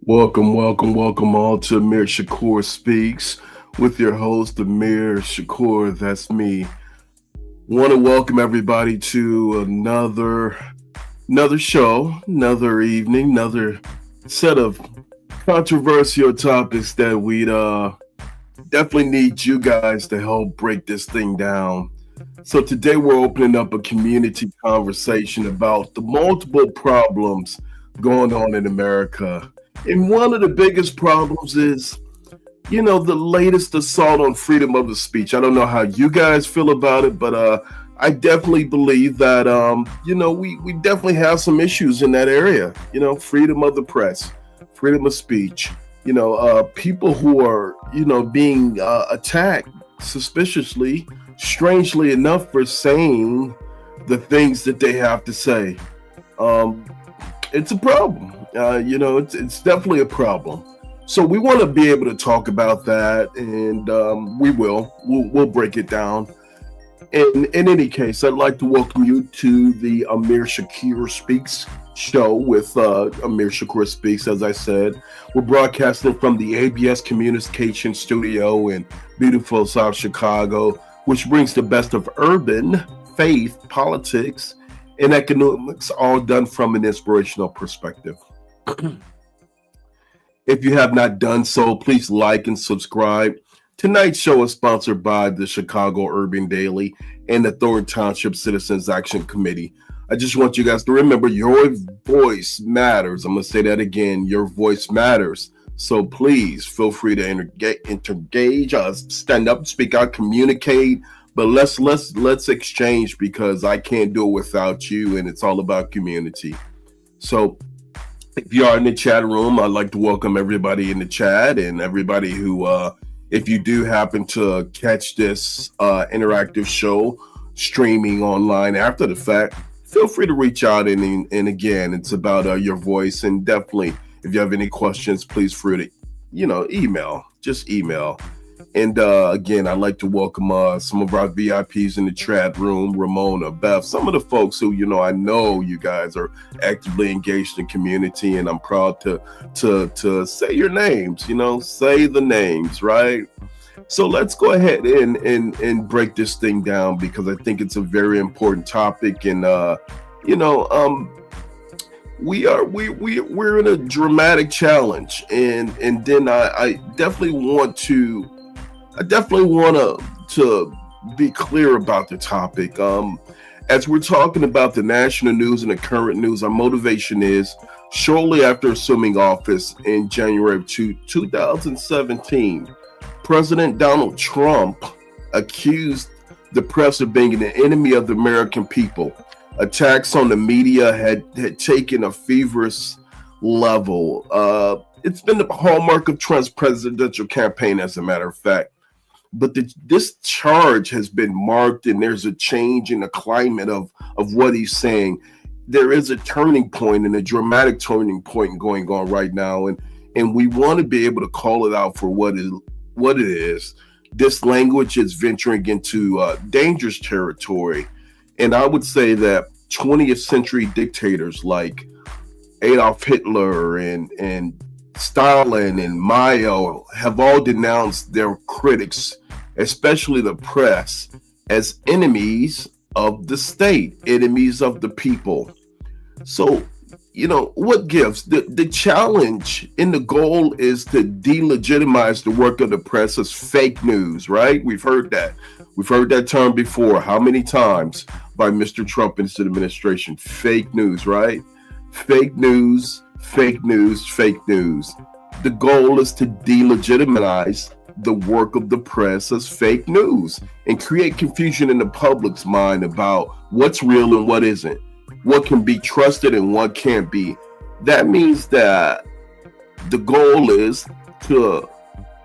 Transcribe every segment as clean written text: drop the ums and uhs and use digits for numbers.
Welcome all to Amir Shakur Speaks with your host, Amir Shakur. That's me. Want to welcome everybody to another show, another evening, another set of controversial topics that we'd definitely need you guys to help break this thing down. So today we're opening up a community conversation about the multiple problems going on in America. And one of the biggest problems is, the latest assault on freedom of the speech. I don't know how you guys feel about it, but I definitely believe that, we definitely have some issues in that area. Freedom of the press, freedom of speech. People who are, being attacked suspiciously, strangely enough, for saying the things that they have to say. Um, it's a problem. It's definitely a problem. So we want to be able to talk about that, and we will. We'll break it down. In any case, I'd like to welcome you to the Amir Shakur Speaks show with Amir Shakur Speaks. As I said, we're broadcasting from the ABS Communication Studio in beautiful South Chicago, which brings the best of urban, faith, politics, and economics, all done from an inspirational perspective. If you have not done so, please like and subscribe. Tonight's show is sponsored by the Chicago Urban Daily and the Thornton Township Citizens Action Committee. I just want you guys to remember your voice matters. I'm going to say that again. Your voice matters. So please feel free to engage, stand up, speak out, communicate. But let's exchange, because I can't do it without you, and it's all about community. So if you are in the chat room, I'd like to welcome everybody in the chat, and everybody who, if you do happen to catch this interactive show streaming online after the fact, feel free to reach out. And again, it's about your voice. And definitely, if you have any questions, please free to, email. Just email. And again, I'd like to welcome some of our VIPs in the chat room, Ramona, Beth, some of the folks who, I know you guys are actively engaged in community, and I'm proud to say your names, say the names, right? So let's go ahead and break this thing down, because I think it's a very important topic. And, we're in a dramatic challenge. And then I definitely want to be clear about the topic. As we're talking about the national news and the current news, our motivation is, shortly after assuming office in January of 2017, President Donald Trump accused the press of being an enemy of the American people. Attacks on the media had taken a feverish level. It's been the hallmark of Trump's presidential campaign, as a matter of fact. But this charge has been marked, and there's a change in the climate of what he's saying. There is a turning point, and a dramatic turning point going on right now, and we want to be able to call it out for what it is. This language is venturing into dangerous territory, and I would say that 20th century dictators like Adolf Hitler and Stalin and Mao have all denounced their critics, especially the press, as enemies of the state, enemies of the people. So, what gives? The challenge and the goal is to delegitimize the work of the press as fake news, right? We've heard that. We've heard that term before. How many times by Mr. Trump and his administration? Fake news, right? Fake news, fake news, fake news. The goal is to delegitimize the work of the press as fake news and create confusion in the public's mind about what's real and what isn't, what can be trusted and what can't be. That means that the goal is to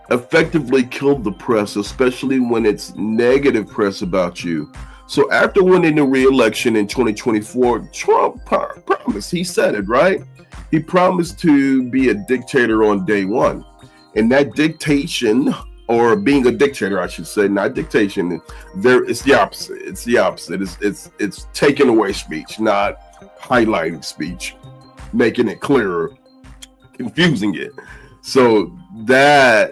effectively kill the press, especially when it's negative press about you. So after winning the re-election in 2024, Trump promised, he said it, right? He promised to be a dictator on day one. And that dictation, or being a dictator, I should say, not dictation, it's the opposite. It's the opposite. It's taking away speech, not highlighting speech, making it clearer. confusing it. So that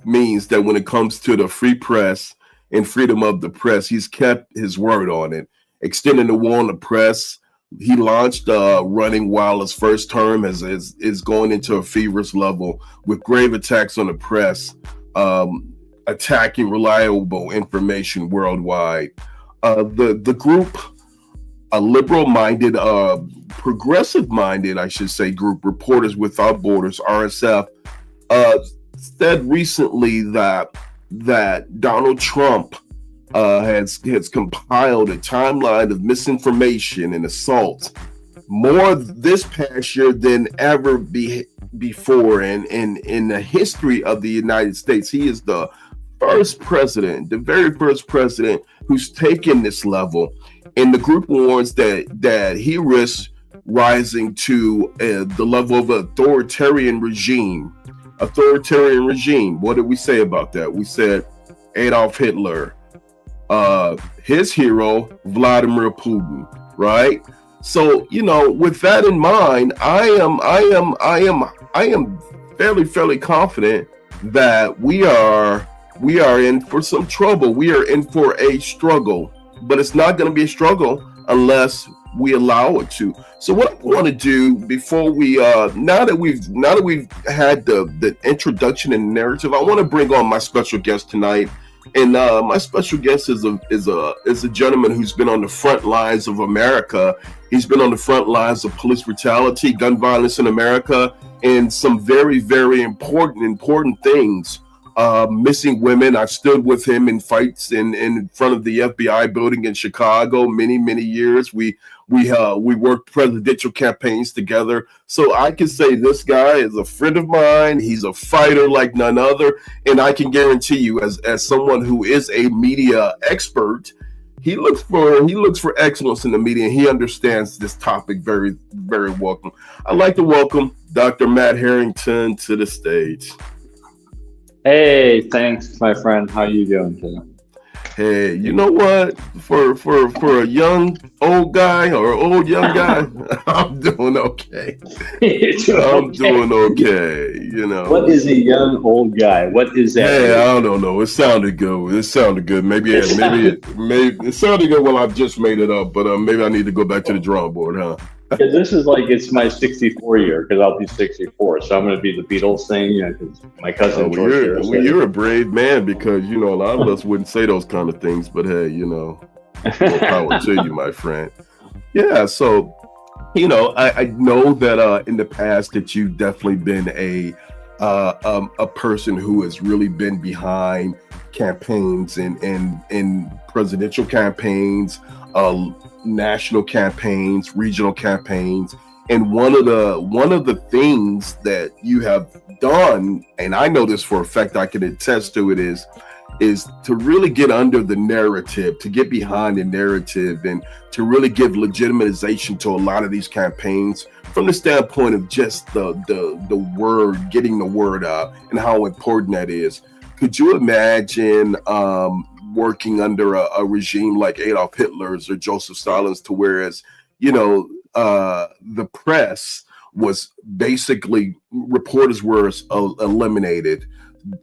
means that when it comes to the free press and freedom of the press, he's kept his word on it, extending the war on the press. He launched running while his first term is going into a feverish level with grave attacks on the press, attacking reliable information worldwide. The group, a liberal-minded, progressive-minded, I should say, group, Reporters Without Borders, RSF, said recently that Donald Trump has compiled a timeline of misinformation and assault more this past year than ever before in the history of the United States. He is the very first president who's taken this level, and the group warns that he risks rising to the level of authoritarian regime. What did we say about that? We said Adolf Hitler, his hero Vladimir Putin, right? So, with that in mind, I am fairly confident that we are in for some trouble. We are in for a struggle, but it's not going to be a struggle unless we allow it to. So what I want to do before we now that we've had the introduction and narrative, I want to bring on my special guest tonight. And my special guest is a gentleman who's been on the front lines of America. He's been on the front lines of police brutality, gun violence in America, and some very, very important things. Missing women. I've stood with him in fights in front of the FBI building in Chicago many years. We worked presidential campaigns together. So I can say this guy is a friend of mine. He's a fighter like none other. And I can guarantee you, as someone who is a media expert, he looks for excellence in the media, and he understands this topic very, very well. I'd like to welcome Dr. Matt Harrington to the stage. Hey, thanks, my friend. How you doing today? Hey, you know what? For a young old guy or old young guy, I'm doing okay. Doing okay. What is a young old guy? What is that? Hey, I don't know. It sounded good. Maybe it sounded good. Well, I've just made it up, but maybe I need to go back to the drawing board, huh? Because this is it's my 64 year, because I'll be 64, so I'm going to be the Beatles thing, because my cousin George. You're a brave man, because a lot of us wouldn't say those kind of things, but hey, more power to you, my friend. Yeah, so I know that in the past that you've definitely been a person who has really been behind campaigns and presidential campaigns, national campaigns, regional campaigns, and one of the things that you have done, and I know this for a fact, I can attest to it, is to really get under the narrative, to get behind the narrative, and to really give legitimization to a lot of these campaigns from the standpoint of just the word, getting the word out, and how important that is. Could you imagine working under a regime like Adolf Hitler's or Joseph Stalin's, to whereas, the press was basically, reporters were eliminated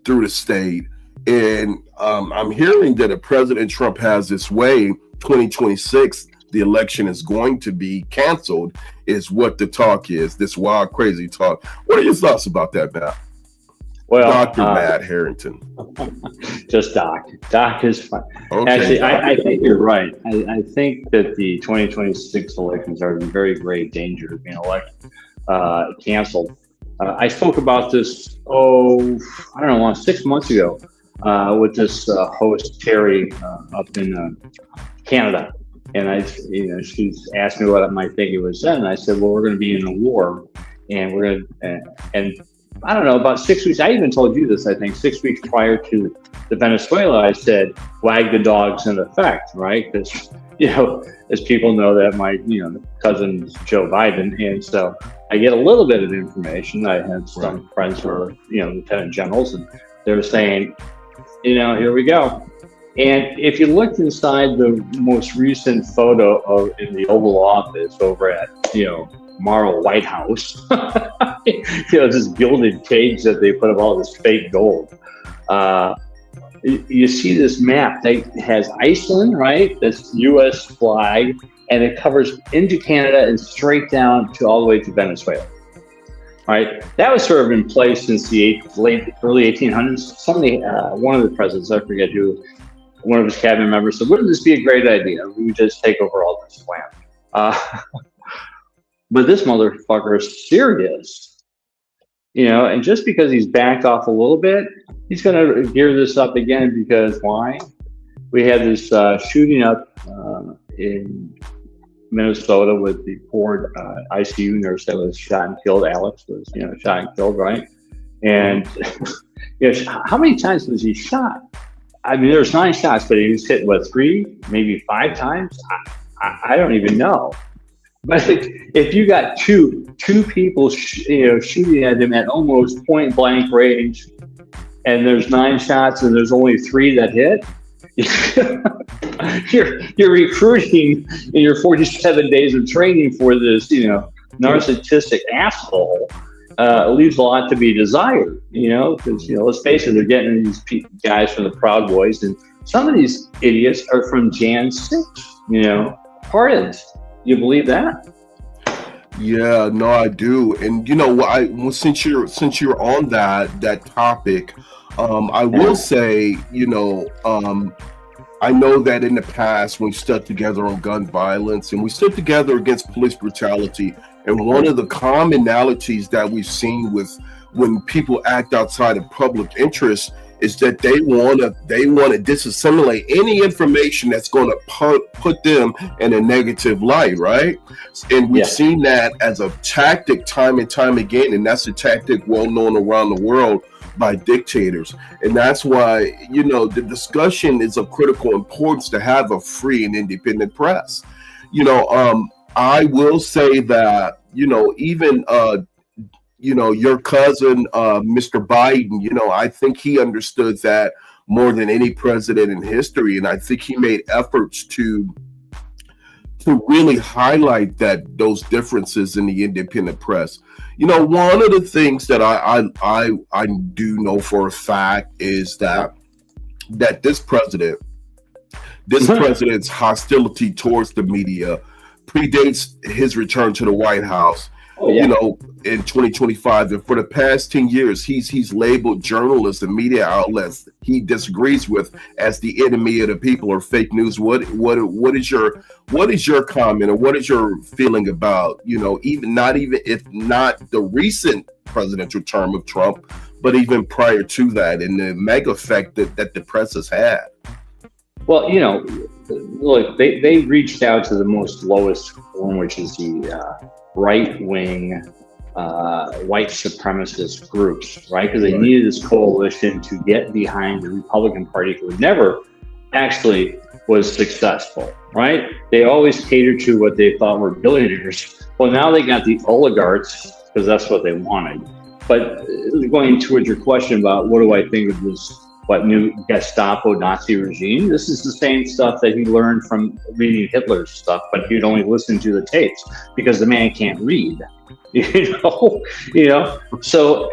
through the state. And I'm hearing that if President Trump has this way, 2026, the election is going to be canceled, is what the talk is, this wild, crazy talk. What are your thoughts about that, Matt? Well, Dr. Matt Harrington. Just Doc. Doc is fine. Okay. Actually, I think you're right. I think that the 2026 elections are in very grave danger of being canceled. I spoke about this, 6 months ago with this host, Terry, up in Canada. And she's asked me what I might think it was then. And I said, well, we're going to be in a war, and we're going to, and I don't know, about 6 weeks, I even told you this, I think 6 weeks prior to the Venezuela, I said, wag the dogs in effect, right? Because, as people know, that my, cousin's Joe Biden. And so I get a little bit of information. I had some friends who are, lieutenant generals, and they were saying, here we go. And if you looked inside the most recent photo in the Oval Office over at, Marl White House. This gilded cage that they put up all this fake gold. You see this map that has Iceland, right? That's U.S. flag, and it covers into Canada and straight down to all the way to Venezuela. Right, that was sort of in place since the early 1800s. Somebody, one of the presidents, I forget who, one of his cabinet members said, "Wouldn't this be a great idea? We would just take over all this land." But this motherfucker is serious, and just because he's backed off a little bit, he's going to gear this up again because why? We had this shooting up in Minnesota with the poor ICU nurse that was shot and killed. Alex was, shot and killed, right? And how many times was he shot? I mean, there's 9 shots, but he was hit, 3, maybe 5 times? I don't even know. But if you got two people, shooting at him at almost point blank range, and there's 9 shots and there's only 3 that hit, you're recruiting in your 47 days of training for this, narcissistic asshole. Leaves a lot to be desired, because, let's face it, they're getting these guys from the Proud Boys, and some of these idiots are from Jan 6, pardons. You believe that? Yeah, no, I do. And since you're on that topic, I will say, I know that in the past we stuck together on gun violence and we stood together against police brutality. And one of the commonalities that we've seen with when people act outside of public interest is that they want to disassimilate any information that's going to put them in a negative light, right? And we've seen that as a tactic time and time again, and that's a tactic well known around the world by dictators. And that's why, the discussion is of critical importance to have a free and independent press. I will say that, even your cousin, Mr. Biden, I think he understood that more than any president in history. And I think he made efforts to really highlight those differences in the independent press. One of the things that I do know for a fact is that this president's hostility towards the media predates his return to the White House. In 2025, and for the past 10 years, he's labeled journalists and media outlets he disagrees with as the enemy of the people or fake news. What is your comment, or what is your feeling about if not the recent presidential term of Trump, but even prior to that, and the mega effect that the press has had? Well, look, they reached out to the most lowest form, which is the right-wing white supremacist groups, right? Because they needed this coalition to get behind the Republican Party, who never actually was successful, right? They always catered to what they thought were billionaires. Well, now they got the oligarchs, because that's what they wanted. But going towards your question about what do I think of this new Gestapo Nazi regime, this is the same stuff that he learned from reading Hitler's stuff, but he'd only listen to the tapes because the man can't read. So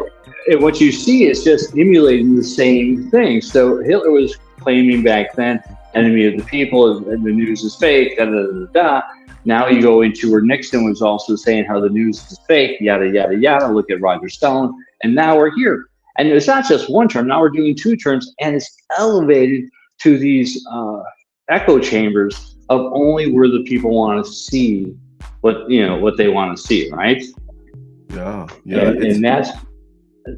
what you see is just emulating the same thing. So Hitler was claiming back then, enemy of the people, and the news is fake, da da da da. Now you go into where Nixon was also saying how the news is fake, yada yada yada. Look at Roger Stone, and now we're here. And it's not just one term. Now we're doing 2 terms, and it's elevated to these echo chambers of only where the people want to see what they want to see, right? Yeah. And that's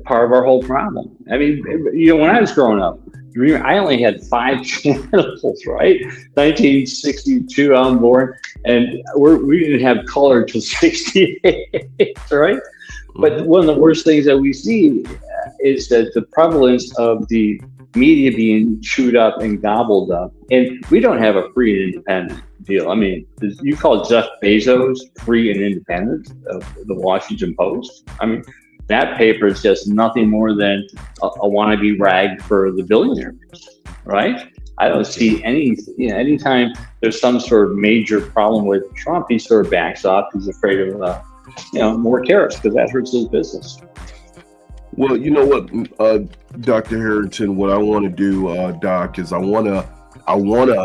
part of our whole problem. I mean, when I was growing up, I only had 5 channels, right? 1962, I'm born, and we didn't have color until 68, right? But one of the worst things that we see is that the prevalence of the media being chewed up and gobbled up, and we don't have a free and independent deal. I mean, you call Jeff Bezos free and independent of the Washington Post? I mean, that paper is just nothing more than a wannabe rag for the billionaires, right? I don't see anytime there's some sort of major problem with Trump, he sort of backs off. He's afraid of more tariffs because that hurts his business. Well, you know what, Dr. Harrington, what I want to do, Doc, is I want to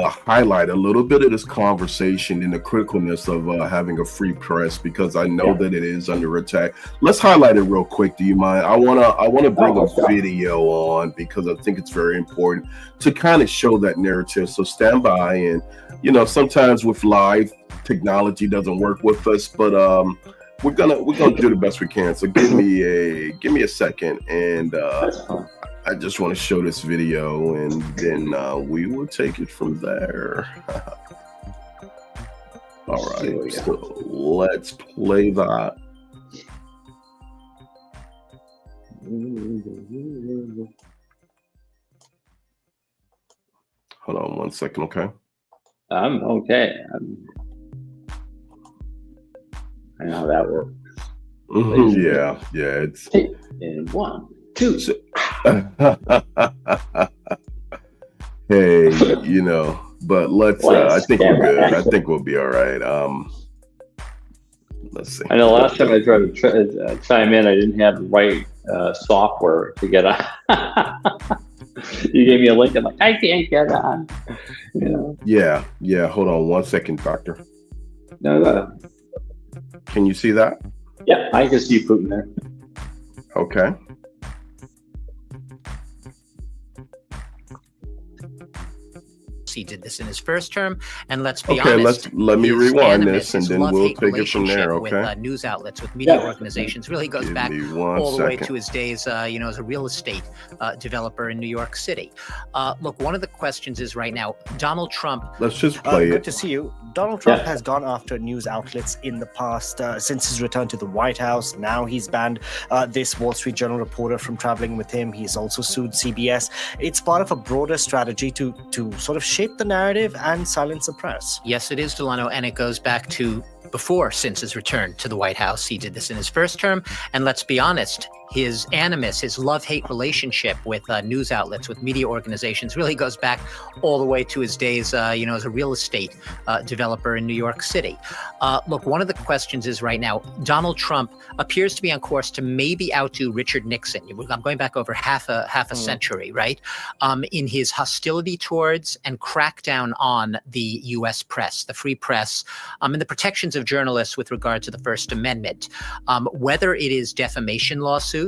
highlight a little bit of this conversation and the criticalness of having a free press, because I know that it is under attack. Let's highlight it real quick. Do you mind? I want to bring a video on because I think it's very important to kind of show that narrative. So stand by, and sometimes with live technology doesn't work with us, but we're gonna do the best we can. So give me a second, and I just want to show this video, and then we will take it from there. All right, so let's play that. Hold on 1 second, okay? I'm okay. I know how that works. Yeah, it's. And 1, 2. Hey, but let's. I think we're good. I think we'll be all right. Let's see. I know last time I tried to chime in, I didn't have the right software to get on. You gave me a link. I'm like, I can't get on. Yeah. Hold on 1 second, Doctor. No. Can you see that? Yeah, I can see Putin there. Okay. He did this in his first term, and let's be honest. Let me rewind this, and then we'll take it from there. Okay. With news outlets, with media organizations, really goes back all the way to his days, as a real estate developer in New York City. Look, one of the questions is right now, Donald Trump. Let's just play it. Good to see you. Donald Trump has gone after news outlets in the past since his return to the White House. Now he's banned this Wall Street Journal reporter from traveling with him. He's also sued CBS. It's part of a broader strategy to sort of shape the narrative and silence the press. Yes, it is, Delano, and it goes back to since his return to the White House. He did this in his first term, and let's be honest, his animus, his love-hate relationship with news outlets, with media organizations, really goes back all the way to his days, as a real estate developer in New York City. Look, one of the questions is right now, Donald Trump appears to be on course to maybe outdo Richard Nixon. I'm going back over half a century, right? In his hostility towards and crackdown on the U.S. press, the free press, and the protections of journalists with regard to the First Amendment, whether it is defamation lawsuits,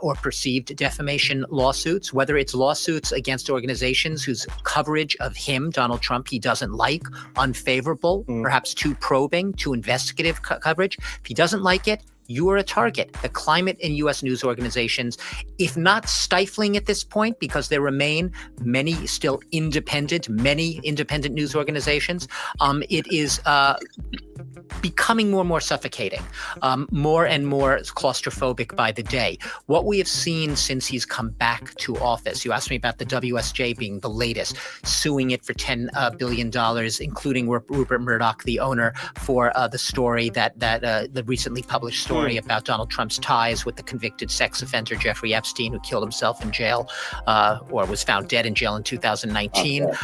or perceived defamation lawsuits, whether it's lawsuits against organizations whose coverage of him, Donald Trump, he doesn't like, unfavorable, perhaps too probing, too investigative coverage. If he doesn't like it, you are a target. The climate in U.S. news organizations, if not stifling at this point, because there remain many independent news organizations, it is becoming more and more suffocating, more and more claustrophobic by the day. What we have seen since he's come back to office, you asked me about the WSJ being the latest, suing it for $10 billion, including Rupert Murdoch, the owner, for the story the recently published story about Donald Trump's ties with the convicted sex offender Jeffrey Epstein, who killed himself in jail, or was found dead in jail in 2019. Okay.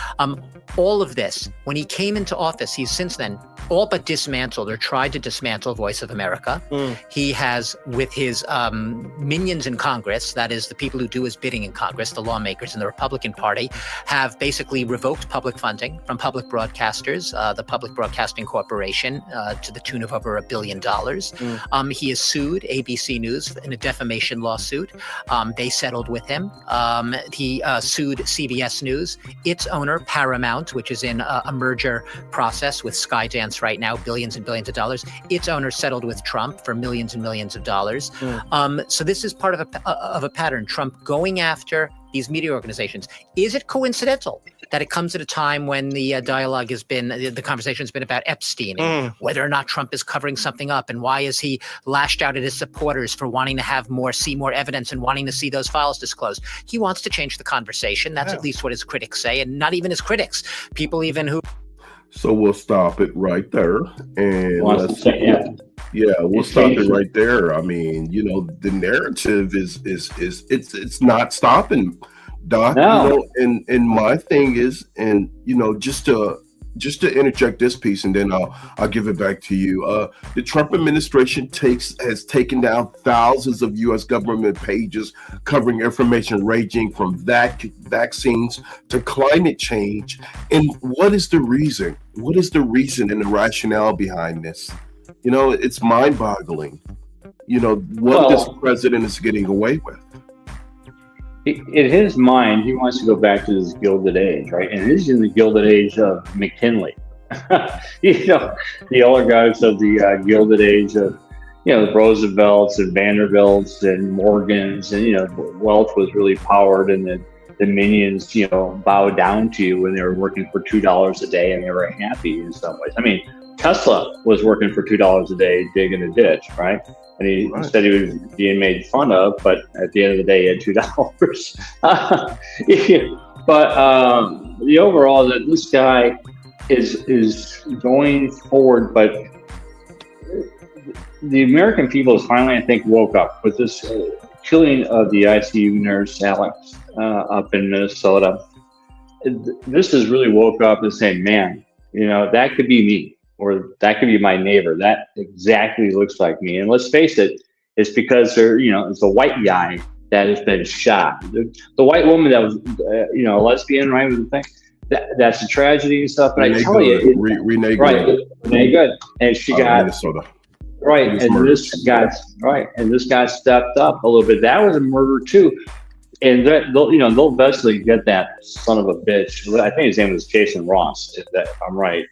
All of this, when he came into office, he's since then all but dismantled or tried to dismantle Voice of America. He has, with his minions in Congress, that is the people who do his bidding in Congress, the lawmakers in the Republican Party, have basically revoked public funding from public broadcasters, the Public Broadcasting Corporation, to the tune of over $1 billion. He has sued ABC News in a defamation lawsuit. They settled with him. He sued CBS News, its owner, Paramount, which is in a merger process with Skydance right now, billions and billions of dollars. Its owner settled with Trump for millions and millions of dollars. So this is part of a pattern, Trump going after these media organizations. Is it coincidental that it comes at a time when the dialogue has been, the conversation has been about Epstein and whether or not Trump is covering something up, and why is he lashed out at his supporters for wanting to see more evidence and wanting to see those files disclosed? He wants to change the conversation. That's at least what his critics say, and not even his critics, people even who. So we'll stop it right there, and we'll stop it right there. I mean, the narrative is it's not stopping, Doc. No. And my thing is, and just to just to interject this piece, and then I'll give it back to you. The Trump administration has taken down thousands of U.S. government pages covering information ranging from vaccines to climate change. And what is the reason? What is the reason and the rationale behind this? It's mind-boggling. What this president is getting away with. In his mind, he wants to go back to this Gilded Age, right? And this is in the Gilded Age of McKinley. The oligarchs of the Gilded Age of, the Roosevelts and Vanderbilts and Morgans, and, wealth was really powered, and the minions, bowed down to you when they were working for $2 a day and they were happy in some ways. I mean, Tesla was working for $2 a day digging a ditch, right? And he said he was being made fun of, but at the end of the day, he had $2. But the overall that this guy is going forward, but the American people has finally, I think, woke up with this killing of the ICU nurse Alex up in Minnesota. This has really woke up and saying, man, that could be me. Or that could be my neighbor. That exactly looks like me. And let's face it, it's because it's a white guy that has been shot. The white woman that was, a lesbian, right, was the thing. That's a tragedy and stuff. But I tell you, Renee Good, and she got Minnesota. Right, and this guy stepped up a little bit. That was a murder too. And they'll eventually get that son of a bitch. I think his name was Jason Ross, if I'm right.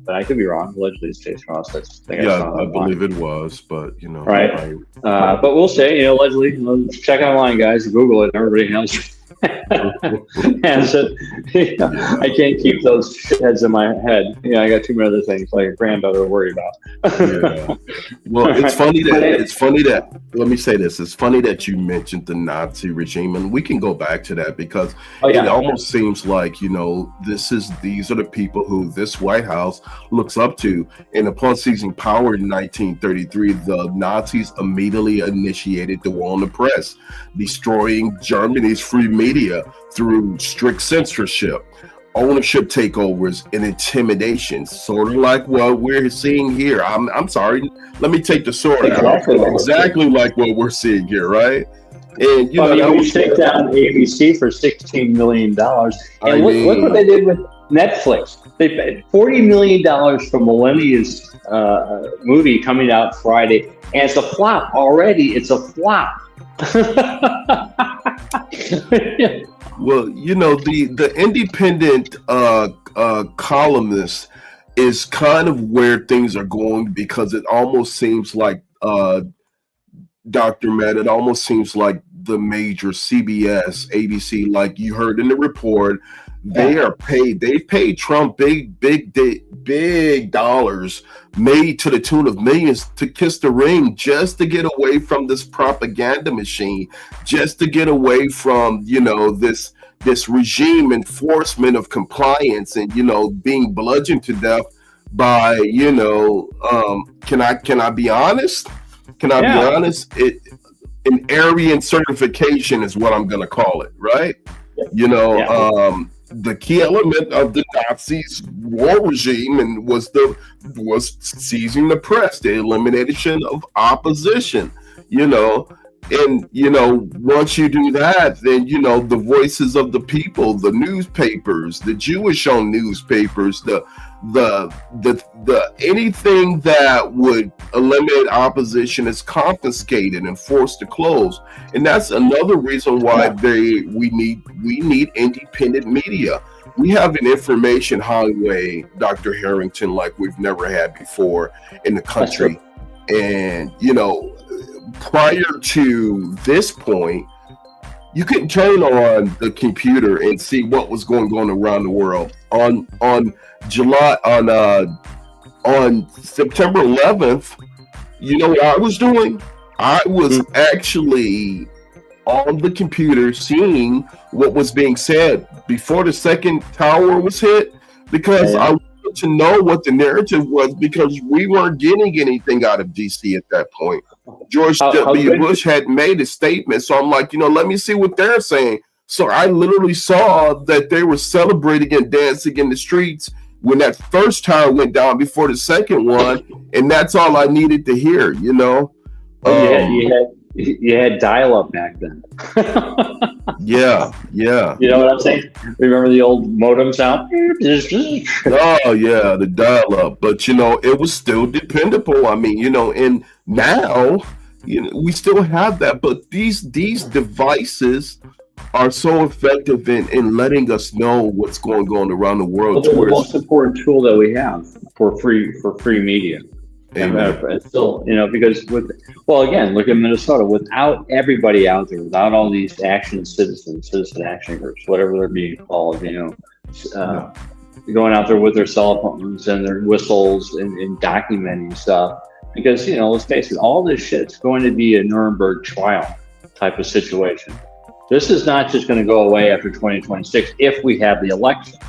But I could be wrong. Allegedly, it's Jason Ross. I believe it was, but right. But we'll say, allegedly. Check online, guys. Google it. Everybody else. And so, I can't keep those heads in my head. I got too many other things like a granddaughter to worry about. Well, it's funny that let me say this. It's funny that you mentioned the Nazi regime, and we can go back to that because it almost seems like these are the people who this White House looks up to. And upon seizing power in 1933, the Nazis immediately initiated the war on the press, destroying Germany's free media through strict censorship, ownership takeovers, and intimidation, sort of like what we're seeing here. I'm sorry, let me take the sword out. Exactly like what we're seeing here, right? And you take down ABC for $16 million. And look what they did with Netflix. They paid $40 million for Millennium's movie coming out Friday, and it's a flop already. It's a flop. Well, the independent columnist is kind of where things are going, because it almost seems like Dr. Matt, it almost seems like the major CBS, ABC, like you heard in the report, they've paid Trump big dollars, made to the tune of millions, to kiss the ring, just to get away from this propaganda machine, just to get away from this regime enforcement of compliance, and being bludgeoned to death by can I be honest? Can I be honest? An Aryan certification is what I'm going to call it, right? The key element of the Nazis' war regime was seizing the press, the elimination of opposition, and once you do that, then the voices of the people, the newspapers, the Jewish-owned newspapers, the anything that would eliminate opposition is confiscated and forced to close. And that's another reason why we need independent media. We have an information highway, Dr. Harrington, like we've never had before in the country. And prior to this point, you couldn't turn on the computer and see what was going on around the world. On September 11th, you know what I was doing? I was actually on the computer seeing what was being said before the second tower was hit, because I wanted to know what the narrative was, because we weren't getting anything out of DC at that point. George W. Bush had made a statement, so I'm like, let me see what they're saying. So I literally saw that they were celebrating and dancing in the streets when that first tower went down before the second one, and that's all I needed to hear, you know. You had dial-up back then. Yeah. You know what I'm saying? Remember the old modem sound? Oh yeah, the dial-up. But you know, it was still dependable. I mean, you know, and now, you know, we still have that. But these devices are so effective in letting us know what's going on around the world. Well, they're the most important tool that we have for free media. Amen. Still, you know, because again, look at Minnesota. Without everybody out there, without all these citizen action groups, whatever they're being called, you know, going out there with their cell phones and their whistles and documenting stuff. Because, you know, let's face it, all this shit's going to be a Nuremberg trial type of situation. This is not just going to go away after 2026 if we have the election.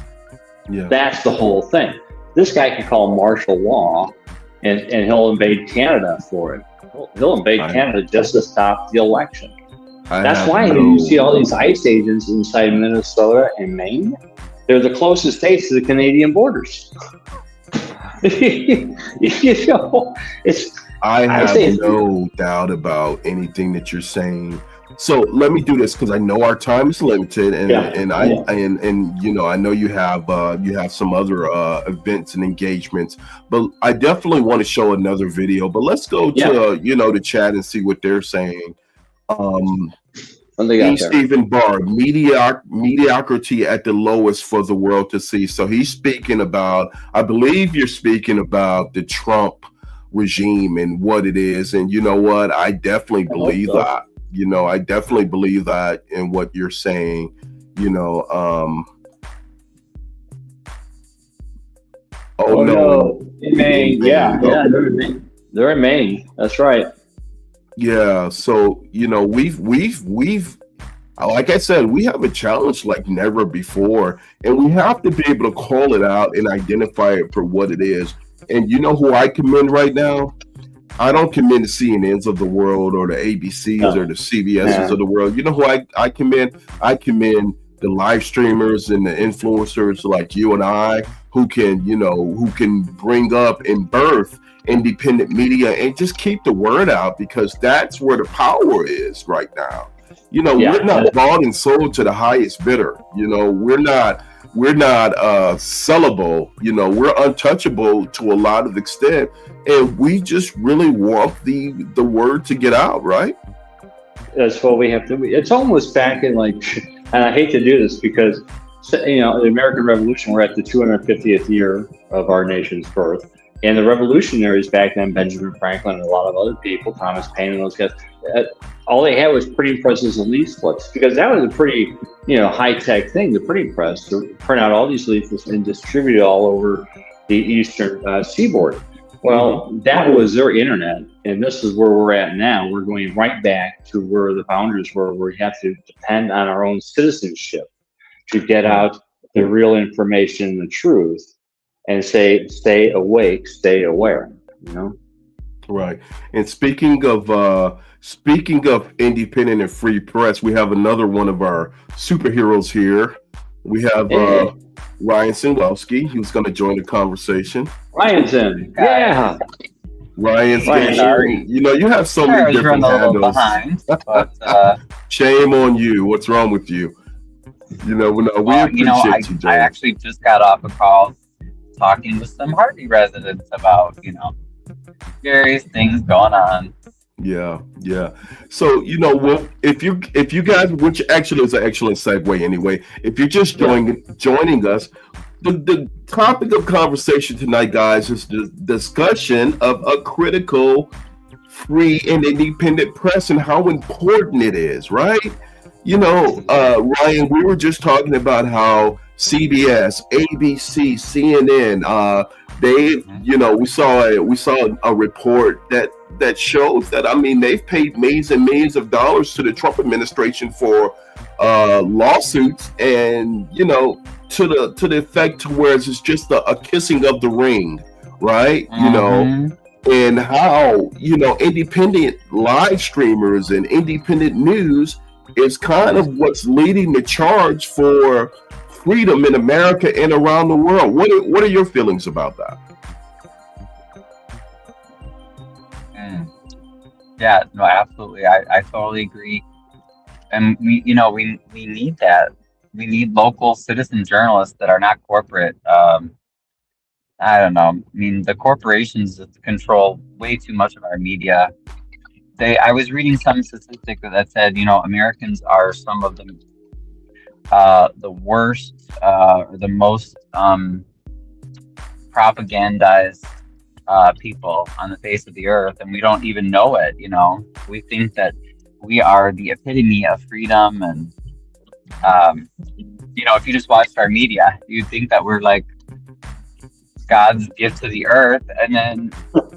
Yeah. That's the whole thing. This guy can call martial law. And he'll invade Canada for it. He'll invade Canada just to stop the election. That's why you see all these ICE agents inside Minnesota and Maine. They're the closest states to the Canadian borders. You know, I have no doubt about anything that you're saying. So let me do this because I know our time is limited, and you know, I know you have some other events and engagements, but I definitely want to show another video. But let's go to you know, the chat and see what they're saying. Stephen Barr, mediocrity at the lowest for the world to see. So he's speaking about, I believe you're speaking about the Trump regime and what it is, and you know what, I definitely believe that. You know, I definitely believe that in what you're saying, you know. No. In Maine. They're in Maine. That's right. Yeah. So, you know, we've like I said, we have a challenge like never before, and we have to be able to call it out and identify it for what it is. And you know who I commend right now? I don't commend the CNNs of the world or the ABCs or the CBSs of the world. You know who I commend? I commend the live streamers and the influencers like you and I who can bring up and birth independent media and just keep the word out, because that's where the power is right now. You know, we're not bought and sold to the highest bidder. You know, we're not sellable. You know, we're untouchable to a lot of extent, and we just really want the word to get out, right? That's what we have to be. It's almost back in like, and I hate to do this because, you know, the American Revolution, we're at the 250th year of our nation's birth, and the revolutionaries back then, Benjamin Franklin and a lot of other people, Thomas Paine and those guys, all they had was printing presses and leaflets, because that was a pretty, you know, high-tech thing, the printing press, to print out all these leaflets and distribute it all over the eastern seaboard. Well, that was their internet, and this is where we're at now. We're going right back to where the founders were, where we have to depend on our own citizenship to get out the real information, the truth, and stay awake, stay aware, you know? Right. And speaking of independent and free press, we have another one of our superheroes here. We have Ryan Singlowski, who's going to join the conversation. Ryanson, yeah. Ryan's you know, you have so many different handles. Behind, but, shame on you. What's wrong with you? You know, we appreciate you, John. I actually just got off a call talking with some Harvey residents about, you know, various things going on. Yeah. So, you know, well, if you guys, which actually is an excellent segue anyway, if you're just joining us, the topic of conversation tonight, guys, is the discussion of a critical, free, and independent press and how important it is, right? You know, Ryan, we were just talking about how CBS, ABC, CNN, they, you know, we saw a report that shows that, I mean, they've paid millions and millions of dollars to the Trump administration for lawsuits, and, you know, to the effect to where it's just a kissing of the ring, right? You know, and how, you know, independent live streamers and independent news is kind of what's leading the charge for freedom in America and around the world. What are your feelings about that? Yeah, no, absolutely. I totally agree. And we need that. We need local citizen journalists that are not corporate. I don't know. I mean, the corporations control way too much of our media. I was reading some statistic that said, Americans are some of the worst or the most propagandized people on the face of the earth, and we don't even know it. We think that we are the epitome of freedom, and if you just watched our media, you'd think that we're like God's gift to the earth, and then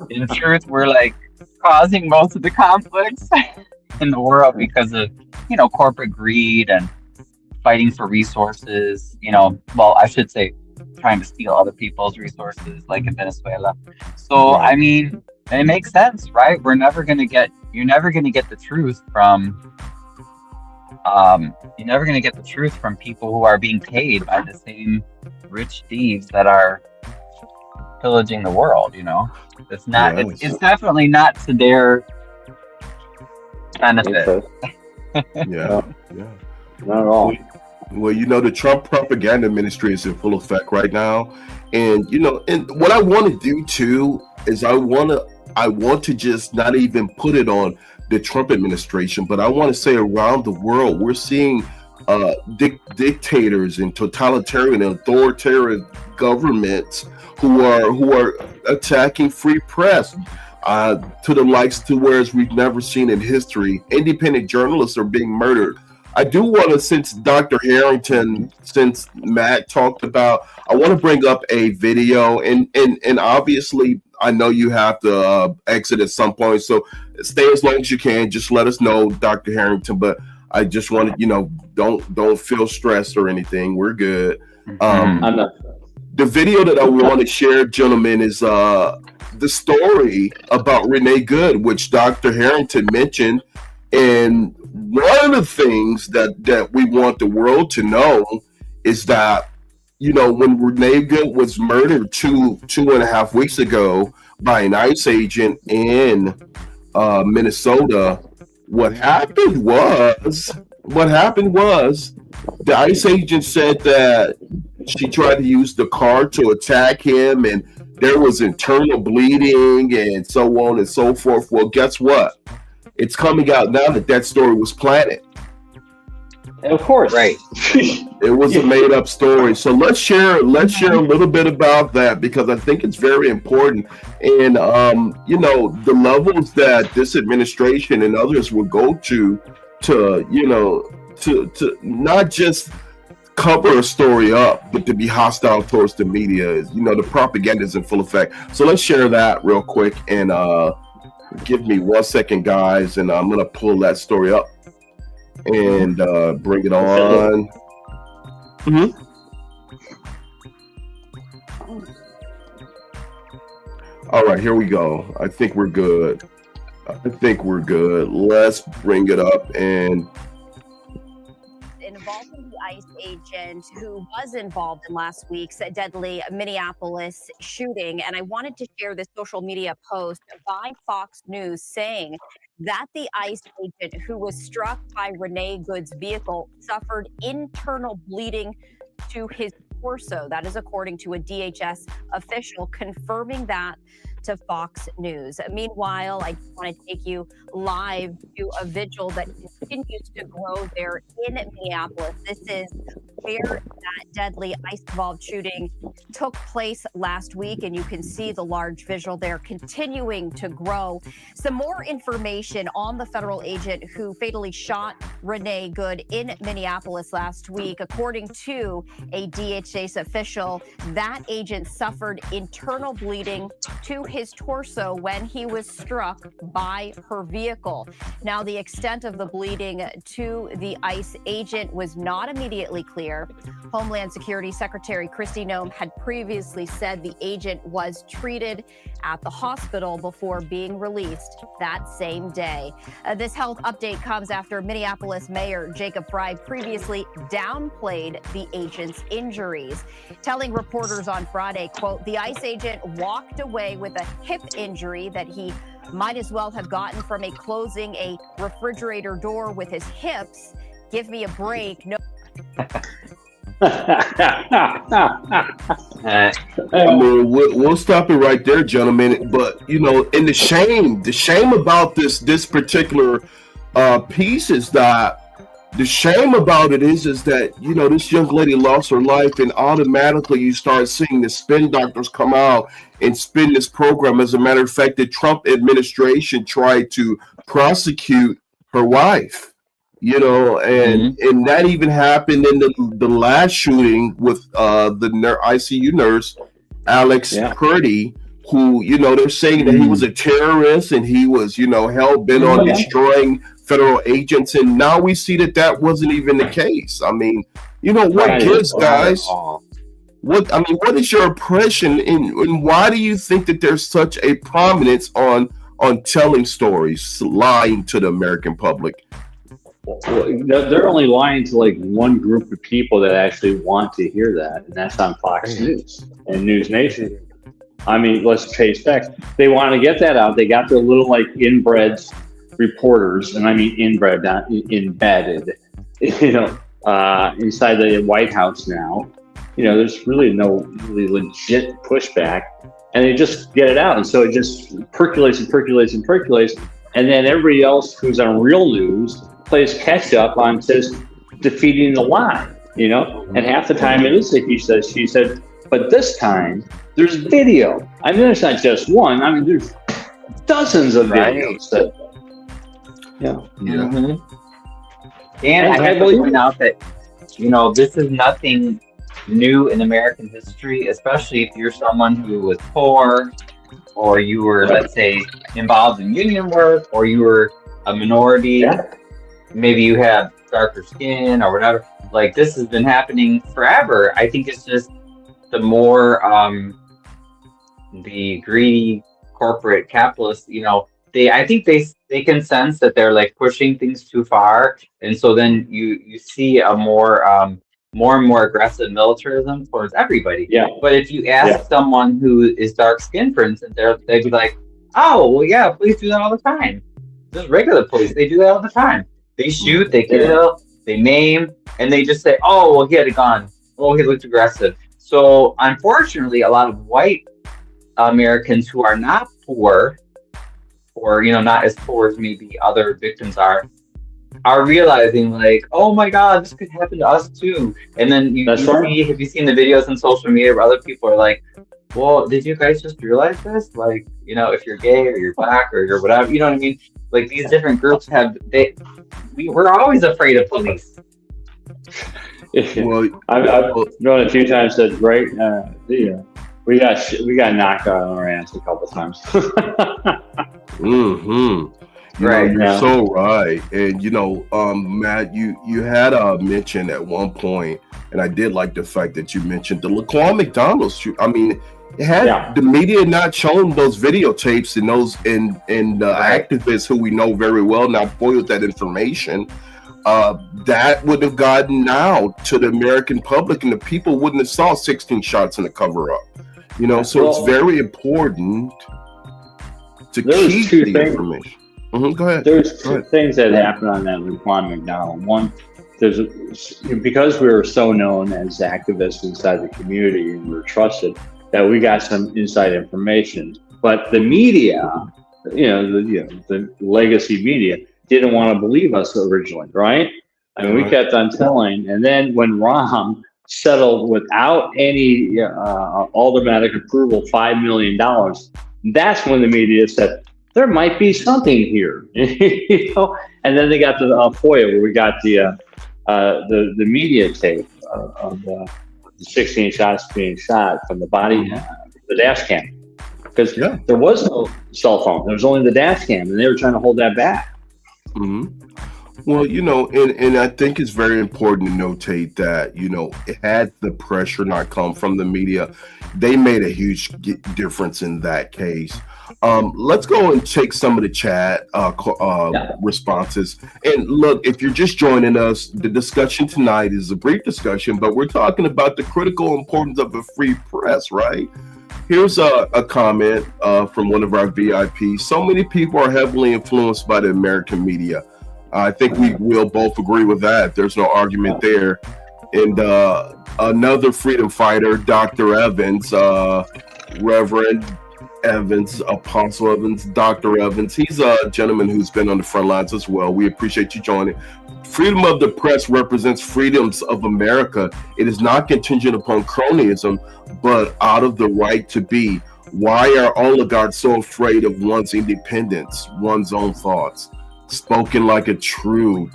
in truth, we're like causing most of the conflicts in the world because of corporate greed and fighting for resources. Well, I should say trying to steal other people's resources, like in Venezuela. So I mean, it makes sense, right? You're never gonna get the truth from people who are being paid by the same rich thieves that are pillaging the world. It's not. It's definitely not to their benefit. Yeah. Not at all. Well, the Trump propaganda ministry is in full effect right now, and and what I want to do too is I want to just not even put it on the Trump administration, but I want to say around the world we're seeing dictators and totalitarian and authoritarian governments who are attacking free press to the likes to whereas we've never seen in history. Independent journalists are being murdered. I do want to, since Dr. Harrington, since Matt talked about, I want to bring up a video, and obviously I know you have to exit at some point, so stay as long as you can. Just let us know, Dr. Harrington. But I just want to, don't feel stressed or anything. We're good. I'm not. The video that I want to share, gentlemen, is the story about Renee Good, which Dr. Harrington mentioned. And one of the things that we want the world to know is that, when Renee Good was murdered two and a half weeks ago by an ICE agent in Minnesota, what happened was the ICE agent said that she tried to use the car to attack him, and there was internal bleeding and so on and so forth. Well, guess what? It's coming out now that story was planted. Of course, right? It was a made-up story. So let's share a little bit about that, because I think it's very important. And the levels that this administration and others will go to not just cover a story up, but to be hostile towards the media. The propaganda is in full effect. So let's share that real quick, and give me 1 second, guys, and I'm gonna pull that story up and bring it on. Mm-hmm. All right, here we go. I think we're good. Let's bring it up and involving the ICE agent who was involved in last week's deadly Minneapolis shooting. And I wanted to share this social media post by Fox News saying that the ICE agent who was struck by Renee Good's vehicle suffered internal bleeding to his torso. That is according to a DHS official confirming that to Fox News. Meanwhile, I want to take you live to a vigil that continues to grow there in Minneapolis. This is where that deadly ICE-involved shooting took place last week, and you can see the large vigil there continuing to grow. Some more information on the federal agent who fatally shot Renee Good in Minneapolis last week. According to a DHS official, that agent suffered internal bleeding to his torso when he was struck by her vehicle. Now, the extent of the bleeding to the ICE agent was not immediately clear. there. Homeland Security Secretary Kristi Noem had previously said the agent was treated at the hospital before being released that same day. This health update comes after Minneapolis Mayor Jacob Frey previously downplayed the agent's injuries, telling reporters on Friday, quote, "The ICE agent walked away with a hip injury that he might as well have gotten from closing a refrigerator door with his hips. Give me a break." No. I mean, we'll stop it right there, gentlemen. But and the shame about this particular piece is that the shame about it is that this young lady lost her life, and automatically you start seeing the spin doctors come out and spin this program. As a matter of fact, the Trump administration tried to prosecute her wife, and that even happened in the last shooting with the ICU nurse Alex Purdy, who they're saying that he was a terrorist and he was hell bent on destroying federal agents, and now we see that wasn't even the case. I mean, what gives, guys? What is your impression, and why do you think that there's such a prominence on telling stories, lying to the American public? Well, they're only lying to like one group of people that actually want to hear that, and that's on Fox News and News Nation. I mean, let's face facts. They want to get that out. They got their little inbred reporters, and I mean inbred, not embedded, inside the White House now. There's really no really legit pushback, and they just get it out. And so it just percolates and percolates and percolates. And then everybody else who's on real news plays catch up on just defeating the lie, And half the time it is like he says, she said, but this time there's video. I mean, there's not just one. I mean, there's dozens of videos that. And I have to point out that, this is nothing new in American history, especially if you're someone who was poor, or you were, let's say, involved in union work, or you were a minority. Maybe you have darker skin or whatever. Like, this has been happening forever. I think it's just the more the greedy corporate capitalists, I think they can sense that they're pushing things too far, and so then you see a more and more aggressive militarism towards everybody. But if you ask someone who is dark skinned, for instance, they'd be like, "Oh, well, yeah, police do that all the time. Just regular police, they do that all the time. They shoot, they kill, they maim, and they just say, oh, well, he had a gun. Oh, he looked aggressive." So unfortunately, a lot of white Americans who are not poor, or not as poor as maybe other victims are realizing oh my God, this could happen to us too. And then have you seen the videos on social media where other people are like, well, did you guys just realize this? If you're gay or you're black or you're whatever, you know what I mean? These different groups we're always afraid of police. Well, I've known a few times that we got knocked out on our ass a couple times. You're so right. And Matt, you had mentioned at one point, and I did like the fact that you mentioned the Laquan McDonald's shoot. I mean, had the media not shown those videotapes and those and activists who we know very well now foiled that information, that would have gotten out to the American public, and the people wouldn't have saw 16 shots in the cover-up. So it's very important to keep the information. Go ahead. There's two things that happened on that Laquan McDonald. One, because we were so known as activists inside the community and we were trusted, that we got some inside information. But the media, the legacy media, didn't want to believe us originally, right? I mean, we kept on telling, and then when Rahm settled without any aldermanic approval, $5 million, that's when the media said, there might be something here, And then they got to the FOIA, where we got the media tape of the 16 shots being shot from the body, the dash cam, because there was no cell phone. There was only the dash cam, and they were trying to hold that back. Well, and I think it's very important to notate that, had the pressure not come from the media, they made a huge difference in that case. Let's go and take some of the chat responses. And look, if you're just joining us, the discussion tonight is a brief discussion, but we're talking about the critical importance of a free press, right? Here's a comment from one of our VIPs. So many people are heavily influenced by the American media. I think we will both agree with that. There's no argument there. And another freedom fighter, Dr. Evans, Reverend Evans, Apostle Evans, Dr. Evans. He's a gentleman who's been on the front lines as well. We appreciate you joining. Freedom of the press represents freedoms of America. It is not contingent upon cronyism, but out of the right to be. Why are oligarchs so afraid of one's independence, one's own thoughts? Spoken like a true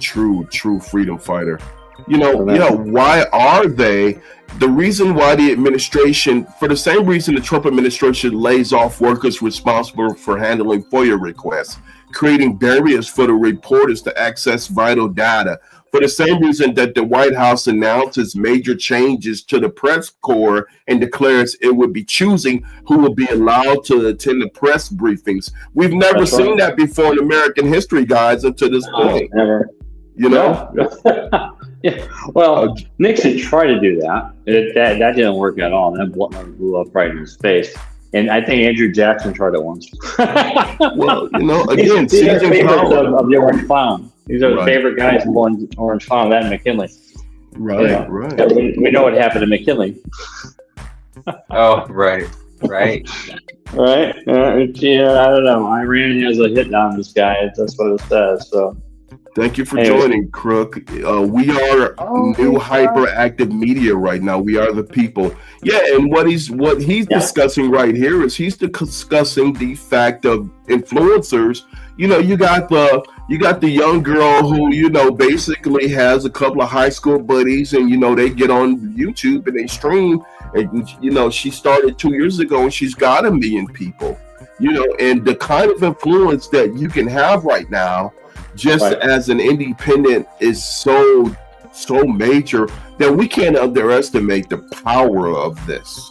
freedom fighter. Why are they? The reason why the administration, for the same reason the Trump administration lays off workers responsible for handling FOIA requests, creating barriers for the reporters to access vital data, for the same reason that the White House announces major changes to the press corps and declares it would be choosing who will be allowed to attend the press briefings. We've never seen that before in American history, guys, until this point. Never. Yeah. Well, Nixon tried to do that. That didn't work at all. That blew up right in his face. And I think Andrew Jackson tried it once. Well, again, these are favorites of the Orange Clown. These are the favorite guys of Orange Clown, that and McKinley. Right. We know what happened to McKinley. Oh, right. Right. I don't know. Iran has a hit on this guy. That's what it says. So. Thank you for joining, Crook. We are new hyperactive media right now. We are the people. Yeah, and what he's discussing right here is he's discussing the fact of influencers. You got the young girl who basically has a couple of high school buddies, and they get on YouTube and they stream. And she started 2 years ago, and she's got 1 million people. And the kind of influence that you can have right now, just as an independent, is so major that we can't underestimate the power of this.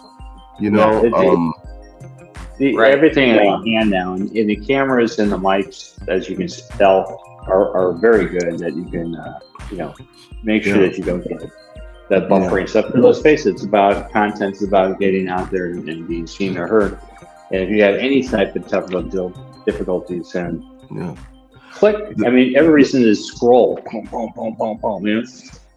Everything in our hand now, and the cameras and the mics, as you can tell, are very good. That you can, make sure that you don't get that buffering stuff. But let's face it, it's about content. It's about getting out there and being seen or heard. And if you have any type of technical difficulties, and click. I mean, every reason is scroll. Boom.